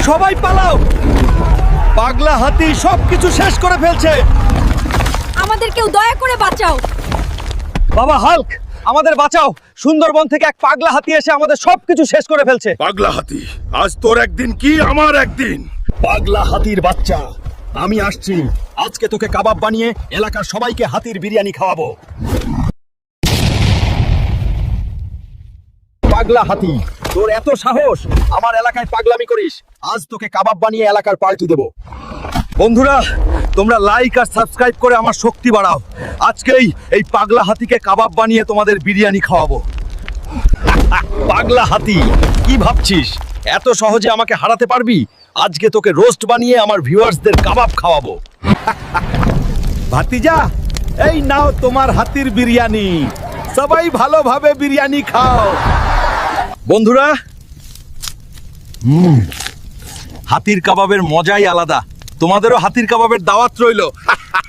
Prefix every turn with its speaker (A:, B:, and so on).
A: সবাই পালাও, পাগলা হাতি সবকিছু শেষ করে ফেলছে।
B: আমাদের কেউ দয়া করে বাঁচাও।
A: বাবা হাল্ক, আমাদের বাঁচাও, সুন্দরবন থেকে এক পাগলা হাতি এসে আমাদের সবকিছু শেষ করে ফেলছে।
C: পাগলা হাতি, আজ তোর একদিন কি আমার একদিন।
A: পাগলা হাতির বাচ্চা, আমি আসছি। আজকে তোকে কাবাব বানিয়ে এলাকার সবাইকে হাতির বিরিয়ানি খাওয়াবো। পাগলা হাতি, তোর এত সাহস, আমার এলাকায় পাগলামি করিস। আজ তোকে কাবাব বানিয়ে এলাকার পার্টি দেব। বন্ধুরা, তোমরা লাইক আর সাবস্ক্রাইব করে আমার শক্তি বাড়াও। আজকেই এই পাগলা হাতিকে কাবাব বানিয়ে তোমাদের বিরিয়ানি খাওয়াবো। পাগলা হাতি, কি ভাবছিস এত সহজে আমাকে হারাতে পারবি? আজকে তোকে রোস্ট বানিয়ে আমার ভিউয়ার্সদের কাবাব খাওয়াবো। ভাতিজা, এই নাও তোমার হাতির বিরিয়ানি। সবাই ভালোভাবে বিরিয়ানি খাও। বন্ধুরা, হাতির কাবাবের মজাই আলাদা। তোমাদেরও হাতির কাবাবের দাওয়াত রইলো।